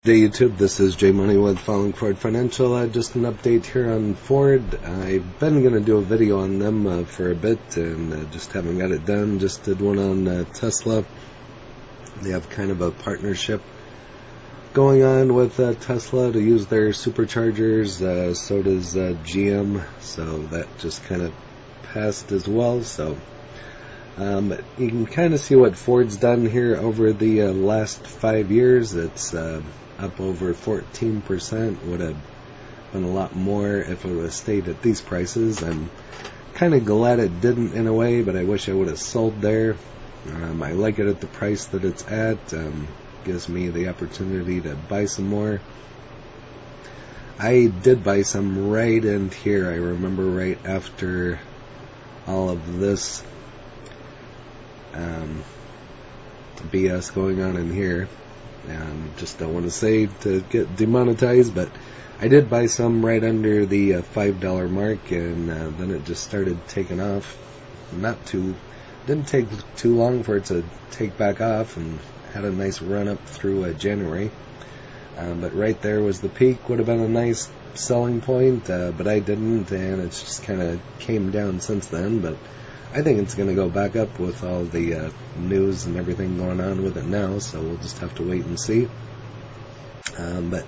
Hey YouTube, this is Jay Money with Falling Ford Financial. Just an update here on Ford. I've been going to do a video on them for a bit and just haven't got it done. Just did one on Tesla. They have kind of a partnership going on with Tesla to use their superchargers. So does GM, so that just kind of passed as well. So you can kind of see what Ford's done here over the last 5 years. It's up over 14%. Would have been a lot more if it would have stayed at these prices. I'm kind of glad it didn't in a way, but I wish I would have sold there. I like it at the price that it's at. Gives me the opportunity to buy some more. I did buy some right in here. I remember right after all of this BS going on in here, and just don't want to say to get demonetized, but I did buy some right under the $5 mark, and then it just started taking off. Didn't take too long for it to take back off, and had a nice run up through January. But right there was the peak. Would have been a nice selling point, but I didn't, and it's just kind of came down since then. But I think it's going to go back up with all the news and everything going on with it now, so we'll just have to wait and see. But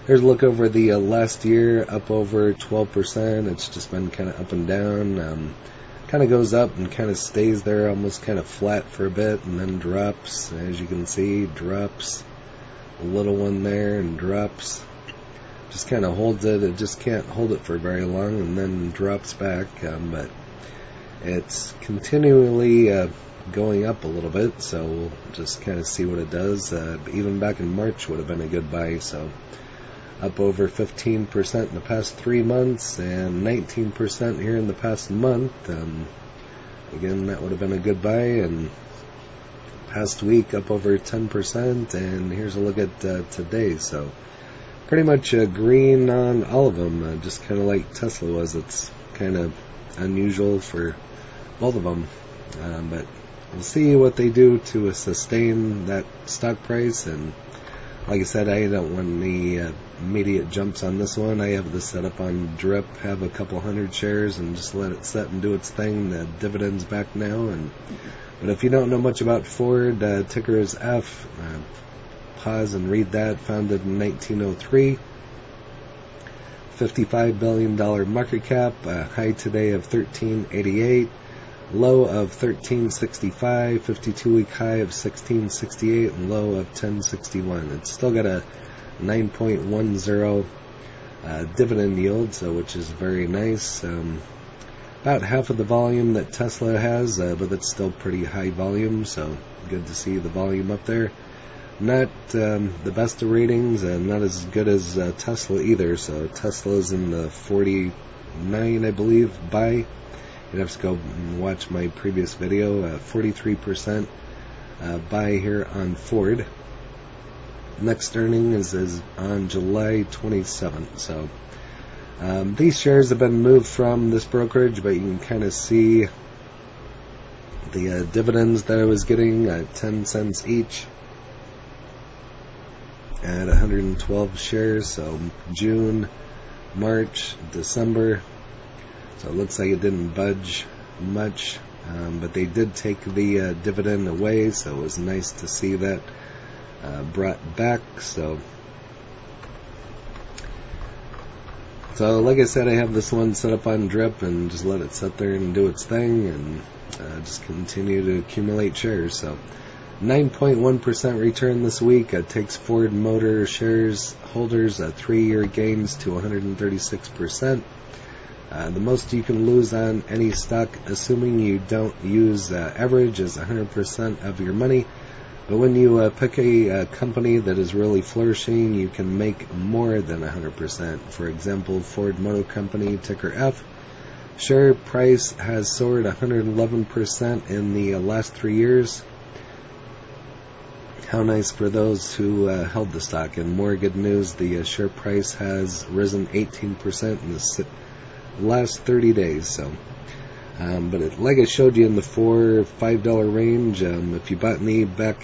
here's a look over the last year, up over 12%. It's just been kind of up and down. Kind of goes up and kind of stays there, almost kind of flat for a bit, and then drops. As you can see, drops. A little one there, and drops. Just kind of holds it. It just can't hold it for very long, and then drops back. But it's continually going up a little bit, so we'll just kind of see what it does. Even back in March would have been a good buy, so up over 15% in the past 3 months and 19% here in the past month. Again, that would have been a good buy. And past week up over 10%, and here's a look at today. So pretty much green on all of them, just kind of like Tesla was. It's kind of unusual for both of them, but we'll see what they do to sustain that stock price. And like I said, I don't want any immediate jumps on this one. I have this set up on drip, have a couple hundred shares, and just let it set and do its thing. The dividend's back now. But if you don't know much about Ford, ticker is F. Pause and read that. Founded in 1903. $55 billion market cap, high today of $13.88, low of $13.65, 52-week high of $16.68, and low of $10.61. It's still got a 9.10 dividend yield, so which is very nice. About half of the volume that Tesla has, but it's still pretty high volume, so good to see the volume up there. Not the best of ratings, and not as good as Tesla either. So Tesla's in the 49, I believe, buy. You'd have to go and watch my previous video. 43% buy here on Ford. Next earnings is on July 27th. So these shares have been moved from this brokerage, but you can kind of see the dividends that I was getting, 10 cents each at 112 shares. So June, March, December. So it looks like it didn't budge much, but they did take the dividend away, so it was nice to see that brought back. So like I said, I have this one set up on drip and just let it sit there and do its thing, and just continue to accumulate shares. So 9.1% return this week. It takes Ford Motor shares holders 3-year gains to 136%. The most you can lose on any stock, assuming you don't use average, is 100% of your money. But when you pick a company that is really flourishing, you can make more than 100%. For example, Ford Motor Company, ticker F, share price has soared 111% in the last 3 years. How nice for those who held the stock. And more good news, the share price has risen 18% in the last 30 days. So, but like I showed you in the $4 or $5 range, if you bought me back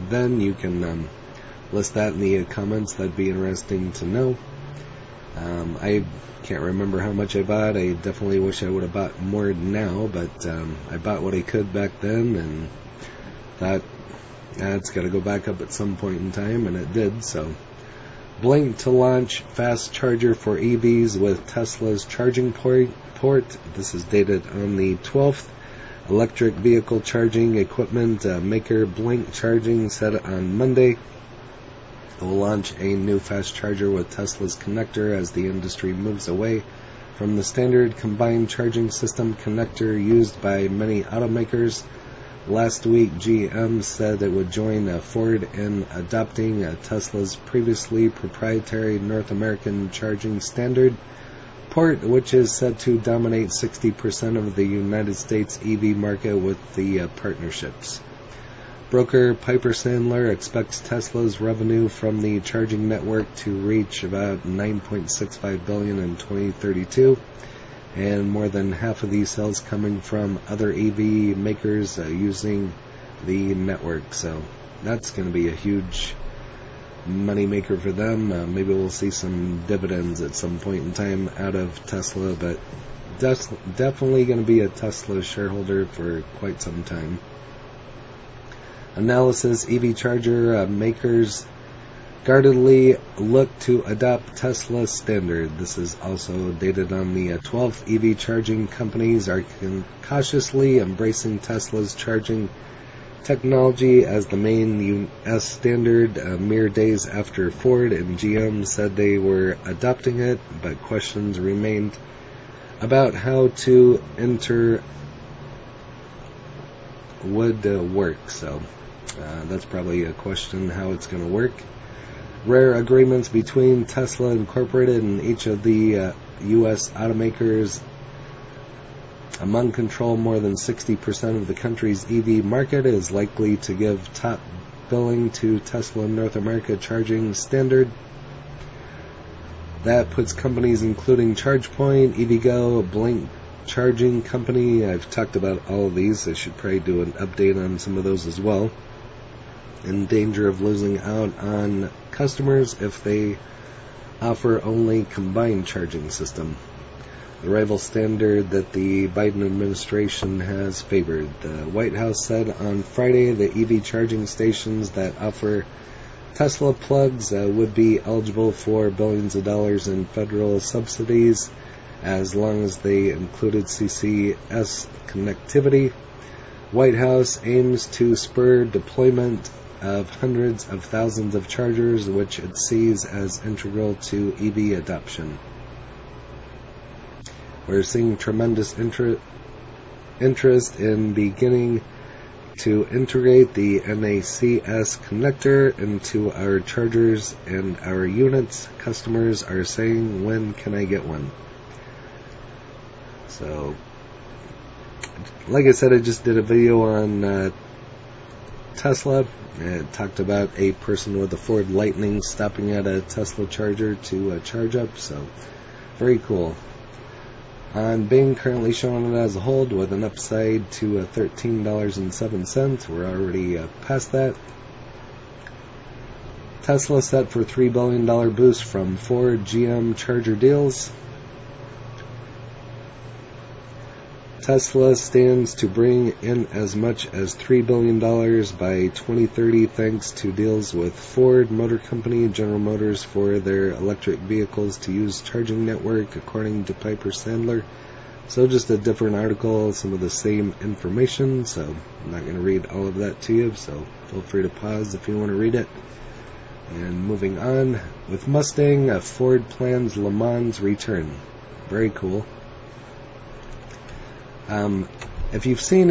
then, you can list that in the comments. That'd be interesting to know. I can't remember how much I bought. I definitely wish I would have bought more now, but I bought what I could back then and thought, it's got to go back up at some point in time, and it did. So, Blink to launch fast charger for EVs with Tesla's charging port. This is dated on the 12th. Electric vehicle charging equipment maker Blink Charging said on Monday it will launch a new fast charger with Tesla's connector as the industry moves away from the standard combined charging system connector used by many automakers. Last week, GM said it would join Ford in adopting Tesla's previously proprietary North American charging standard port, which is said to dominate 60% of the United States EV market with the partnerships. Broker Piper Sandler expects Tesla's revenue from the charging network to reach about $9.65 billion in 2032, and more than half of these sales coming from other EV makers using the network. So that's going to be a huge money maker for them. Maybe we'll see some dividends at some point in time out of Tesla, but definitely going to be a Tesla shareholder for quite some time. Analysis: EV charger makers guardedly look to adopt Tesla standard. This is also dated on the 12th. EV charging companies are cautiously embracing Tesla's charging technology as the main US standard mere days after Ford and GM said they were adopting it, but questions remained about how to enter would work. So that's probably a question, how it's going to work. Rare agreements between Tesla Incorporated and each of the U.S. automakers among control more than 60% of the country's EV market is likely to give top billing to Tesla North America charging standard. That puts companies including ChargePoint, EVgo, Blink Charging Company. I've talked about all of these. I should probably do an update on some of those as well. In danger of losing out on customers if they offer only combined charging system. The rival standard that the Biden administration has favored. The White House said on Friday that EV charging stations that offer Tesla plugs would be eligible for billions of dollars in federal subsidies as long as they included CCS connectivity. White House aims to spur deployment of hundreds of thousands of chargers, which it sees as integral to EV adoption. We're seeing tremendous interest in beginning to integrate the NYSE connector into our chargers and our units. Customers are saying, when can I get one? So, like I said, I just did a video on Tesla. It talked about a person with a Ford Lightning stopping at a Tesla charger to charge up. So, very cool. On Bing, currently showing it as a hold with an upside to $13.07. We're already past that. Tesla set for $3 billion boost from Ford GM charger deals. Tesla stands to bring in as much as $3 billion by 2030 thanks to deals with Ford Motor Company and General Motors for their electric vehicles to use charging network, according to Piper Sandler. So just a different article, some of the same information, so I'm not going to read all of that to you, so feel free to pause if you want to read it. And moving on, with Mustang, Ford plans Le Mans return. Very cool. If you've seen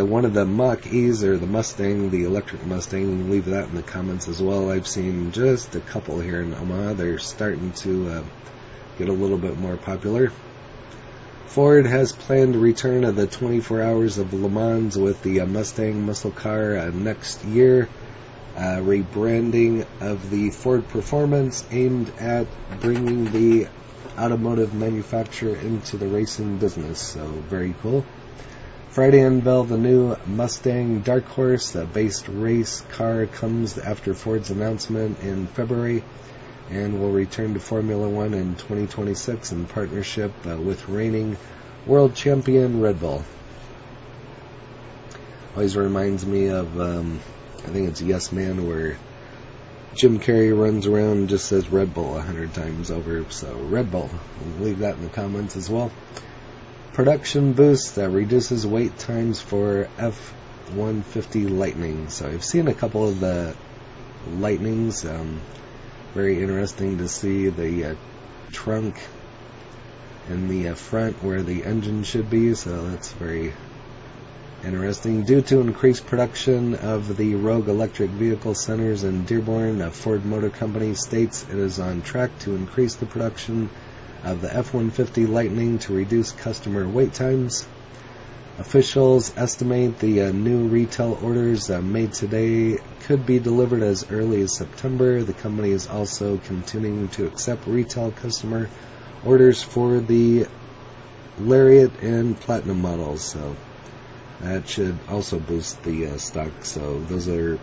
one of the Mach-E's or the Mustang, the electric Mustang, leave that in the comments as well. I've seen just a couple here in Omaha. They're starting to get a little bit more popular. Ford has planned a return of the 24 hours of Le Mans with the Mustang muscle car next year. Rebranding of the Ford Performance aimed at bringing the automotive manufacturer into the racing business. So very cool. Friday unveiled the new Mustang Dark Horse-based race car. Comes after Ford's announcement in February and will return to Formula One in 2026 in partnership with reigning world champion Red Bull. Always reminds me of, I think it's Yes Man, where Jim Carrey runs around and just says Red Bull 100 times over. So Red Bull, leave that in the comments as well. Production boost reduces wait times for F-150 Lightning. So I've seen a couple of the Lightnings. Very interesting to see the trunk in the front where the engine should be. So that's very interesting. Due to increased production of the Rogue electric vehicle centers in Dearborn, Ford Motor Company states it is on track to increase the production of the F-150 Lightning to reduce customer wait times. Officials estimate the new retail orders made today could be delivered as early as September. The company is also continuing to accept retail customer orders for the Lariat and Platinum models. So that should also boost the stock. So those are...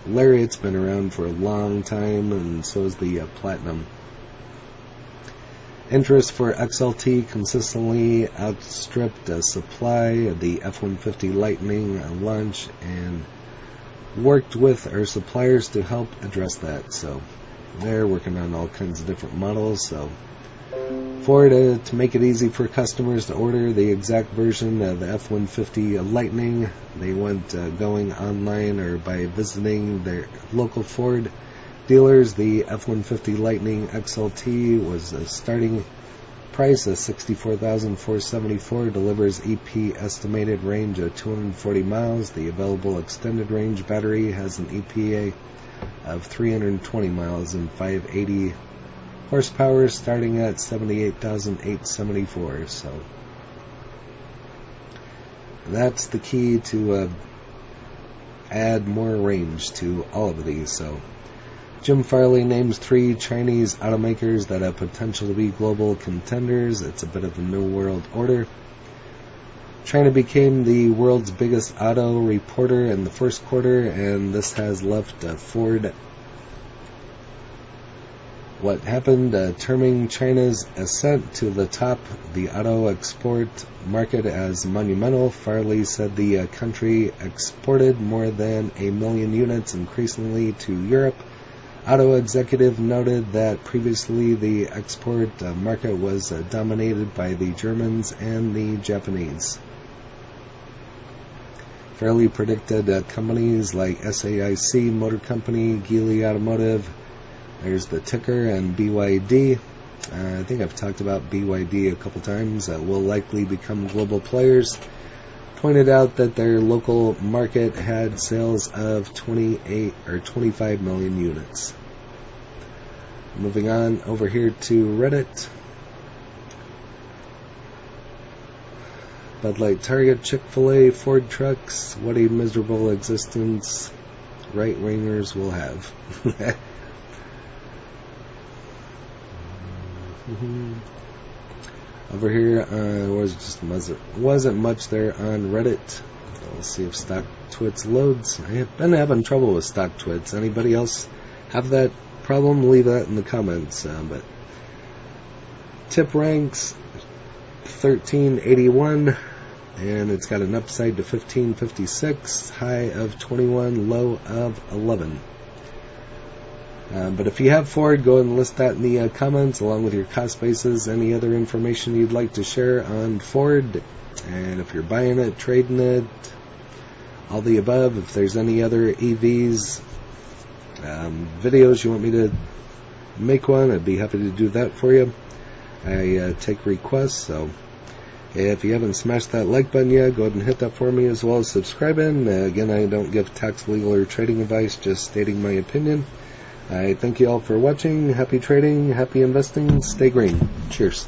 Lariat's been around for a long time, and so is the Platinum. Interest for XLT consistently outstripped supply. The F-150 Lightning launch and worked with our suppliers to help address that. So they're working on all kinds of different models. So Ford, to make it easy for customers to order the exact version of the F-150 Lightning, they went going online or by visiting their local Ford dealers. The F-150 Lightning XLT was a starting price of $64,474. Delivers EP estimated range of 240 miles. The available extended range battery has an EPA of 320 miles and 580 horsepower, starting at 78,874. So that's the key to add more range to all of these. So Jim Farley names 3 Chinese automakers that have potential to be global contenders. It's a bit of a new world order. China became the world's biggest auto reporter in the first quarter, and this has left Ford. What happened, terming China's ascent to the top the auto export market as monumental. Farley said the country exported more than 1 million units, increasingly to Europe. Auto executive noted that previously the export market was dominated by the Germans and the Japanese. Farley predicted companies like SAIC Motor Company, Geely Automotive, there's the ticker, and BYD. I think I've talked about BYD a couple times. Will likely become global players. Pointed out that their local market had sales of 28 or 25 million units. Moving on over here to Reddit. Bud Light, Target, Chick-fil-A, Ford Trucks. What a miserable existence right-wingers will have. Over here, wasn't much there on Reddit. Let's see if StockTwits loads. I have been having trouble with StockTwits. Anybody else have that problem? Leave that in the comments. But tip ranks 1381, and it's got an upside to 1556, high of 21, low of 11. But if you have Ford, go ahead and list that in the comments along with your cost basis, any other information you'd like to share on Ford, and if you're buying it, trading it, all the above. If there's any other EVs videos you want me to make one, I'd be happy to do that for you. I take requests, so if you haven't smashed that like button yet, go ahead and hit that for me, as well as subscribing. Again, I don't give tax, legal, or trading advice, just stating my opinion. I thank you all for watching. Happy trading, happy investing, stay green. Cheers.